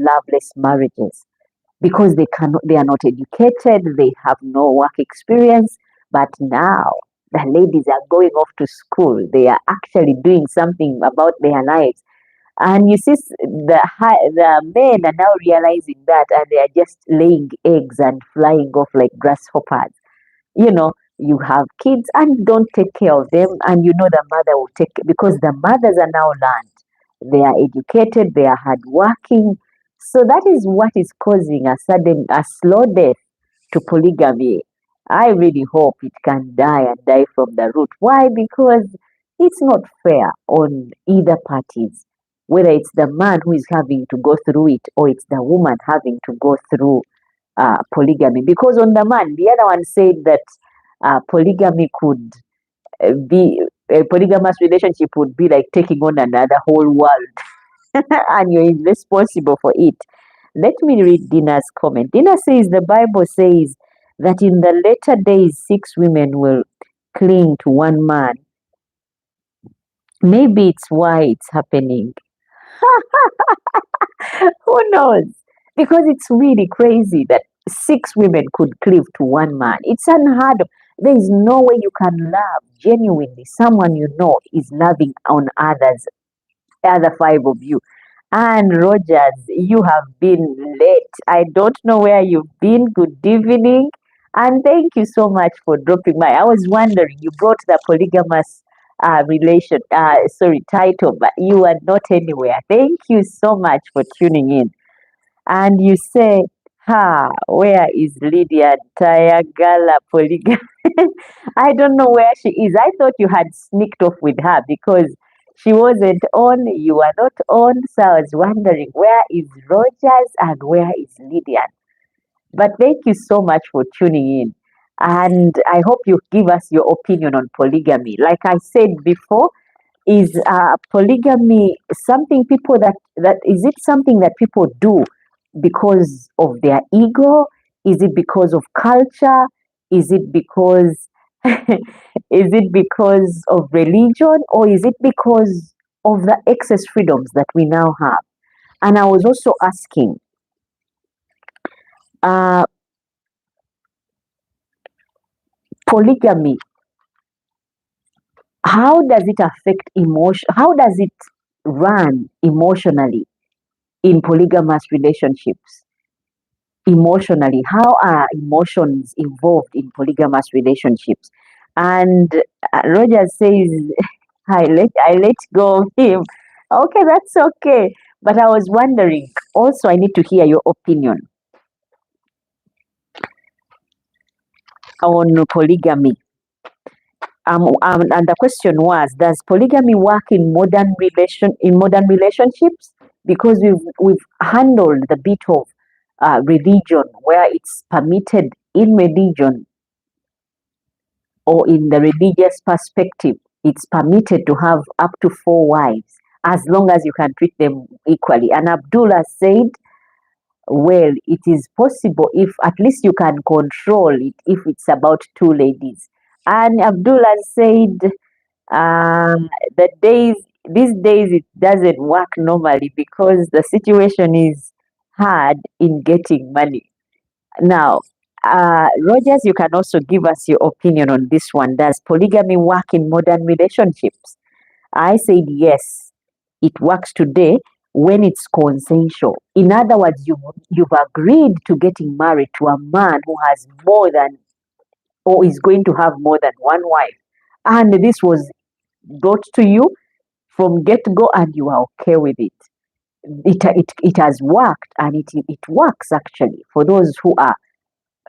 loveless marriages because they are not educated, they have no work experience. But now the ladies are going off to school, they are actually doing something about their lives. And you see, the men are now realizing that, and they are just laying eggs and flying off like grasshoppers. You have kids and don't take care of them, and the mother will take, because the mothers are now learned, they are educated, they are hardworking. So that is what is causing a slow death to polygamy. I really hope it can die and die from the root. Why? Because it's not fair on either parties, whether it's the man who is having to go through it or it's the woman having to go through polygamy. Because on the man, the other one said that polygamy could be a polygamous relationship would be like taking on another whole world, and you're responsible for it. Let me read Dina's comment. Dina says the Bible says that in the later days, 6 women will cling to one man. Maybe it's why it's happening. Who knows? Because it's really crazy that 6 women could cleave to one man. It's unheard of. There is no way you can love genuinely someone is loving on others, other 5 of you. And Rogers, you have been late. I don't know where you've been. Good evening. And thank you so much for dropping by. I was wondering, you brought the polygamous title, but you are not anywhere. Thank you so much for tuning in. And you say, where is Lydia Tayagala Polygamy? I don't know where she is. I thought you had sneaked off with her because she wasn't on, you are not on. So I was wondering, where is Rogers and where is Lydia? But thank you so much for tuning in. And I hope you give us your opinion on polygamy. Like I said before, is polygamy something is it something that people do because of their ego? Is it because of culture? Is it because of religion, or is it because of the excess freedoms that we now have? And I was also asking, polygamy, how does it affect emotion? How does it run emotionally in polygamous relationships? Emotionally, how are emotions involved in polygamous relationships? And Roger says, I let go of him. Okay, that's okay. But I was wondering, also, I need to hear your opinion on polygamy. And the question was, does polygamy work in modern relationships? Because we've handled the bit of religion, where it's permitted in religion or in the religious perspective, it's permitted to have up to 4 wives as long as you can treat them equally. And Abdullah said, well, it is possible if at least you can control it if it's about 2 ladies. And Abdullah said, these days it doesn't work normally because the situation is hard in getting money. Now, Rogers, you can also give us your opinion on this one. Does polygamy work in modern relationships? I said yes, it works today when it's consensual. In other words, you've agreed to getting married to a man who has more than, or is going to have more than 1 wife. And this was brought to you from get-go and you are okay with it. It has worked, and it works actually for those who are,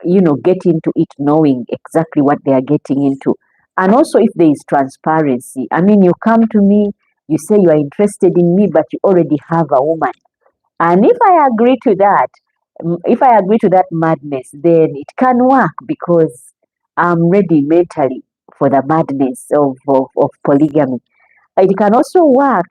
get into it knowing exactly what they are getting into. And also if there is transparency. I mean, you come to me, you say you are interested in me, but you already have a woman. And if I agree to that madness, then it can work because I'm ready mentally for the madness of polygamy. It can also work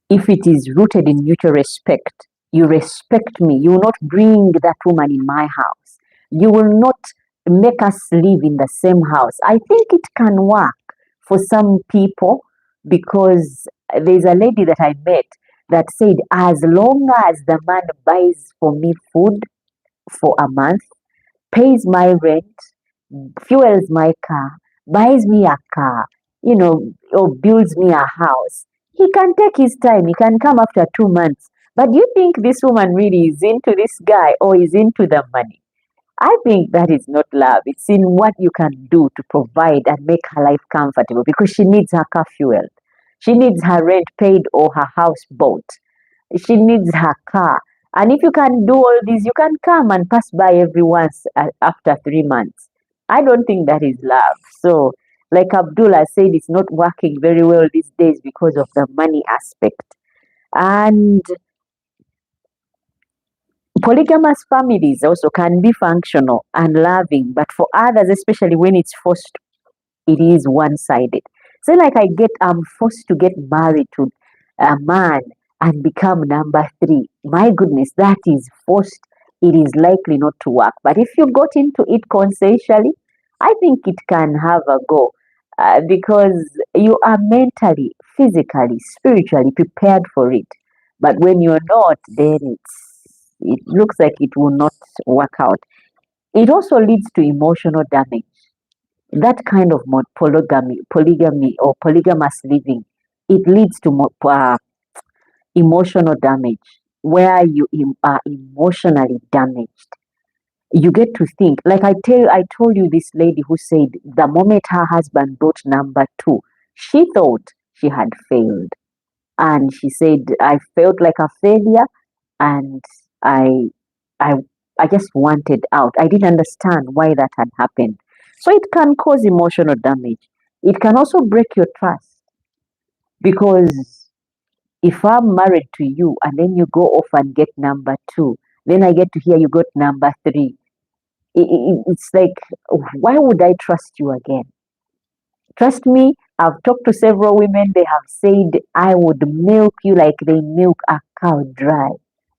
if it is rooted in mutual respect. You respect me. You will not bring that woman in my house. You will not make us live in the same house. I think it can work for some people because there's a lady that I met that said, as long as the man buys for me food for a month, pays my rent, fuels my car, buys me a car, or builds me a house, he can take his time. He can come after 2 months. But do you think this woman really is into this guy or is into the money? I think that is not love. It's in what you can do to provide and make her life comfortable, because she needs her car fueled. She needs her rent paid or her house bought. She needs her car. And if you can do all this, you can come and pass by every once after 3 months. I don't think that is love. So, like Abdullah said, it's not working very well these days because of the money aspect. And polygamous families also can be functional and loving, but for others, especially when it's forced, it is one-sided. Say like I'm forced to get married to a man and become number three. My goodness, that is forced. It is likely not to work. But if you got into it consensually, I think it can have a go, because you are mentally, physically, spiritually prepared for it. But when you're not, then it looks like it will not work out. It also leads to emotional damage. That kind of polygamy or polygamous living, it leads to emotional damage, where you are emotionally damaged. You get to think, like I told you this lady who said the moment her husband brought number two, she thought she had failed. And she said, I felt like a failure, and I I I just wanted out. I didn't understand why that had happened. So it can cause emotional damage. It can also break your trust, because if I'm married to you and then you go off and get number two, then I get to hear you got number three. It's like, why would I trust you again? Trust me, I've talked to several women. They have said, I would milk you like they milk a cow dry.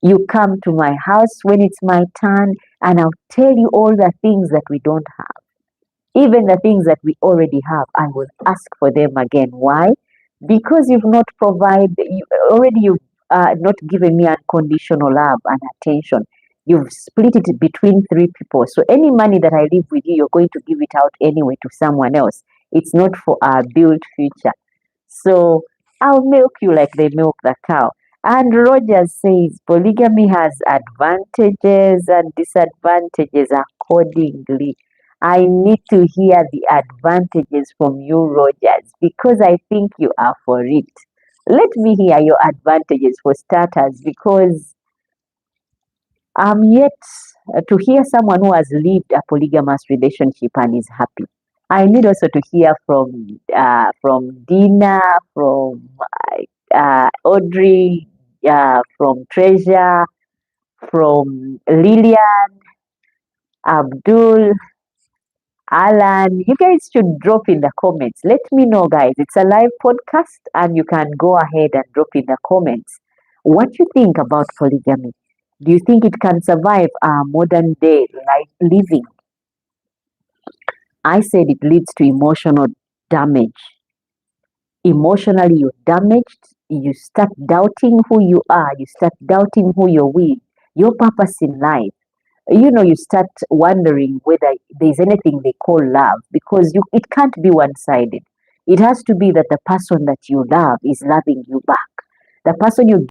You come to my house when it's my turn, and I'll tell you all the things that we don't have. Even the things that we already have, I will ask for them again. Why? Because you've not provided, you've not given me unconditional love and attention. You've split it between three people. So any money that I leave with you, you're going to give it out anyway to someone else. It's not for our built future. So I'll milk you like they milk the cow. And Rogers says polygamy has advantages and disadvantages accordingly. I need to hear the advantages from you, Rogers, because I think you are for it. Let me hear your advantages for starters, because I'm yet to hear someone who has lived a polygamous relationship and is happy. I need also to hear from Dina, from Audrey, from Treasure, from Lillian, Abdul, Alan. You guys should drop in the comments. Let me know, guys. It's a live podcast, and you can go ahead and drop in the comments what you think about polygamy. Do you think it can survive our modern day life living? I said it leads to emotional damage. Emotionally, you're damaged. You start doubting who you are. You start doubting who you're with, your purpose in life. You start wondering whether there's anything they call love, because it can't be one-sided. It has to be that the person that you love is loving you back. The person you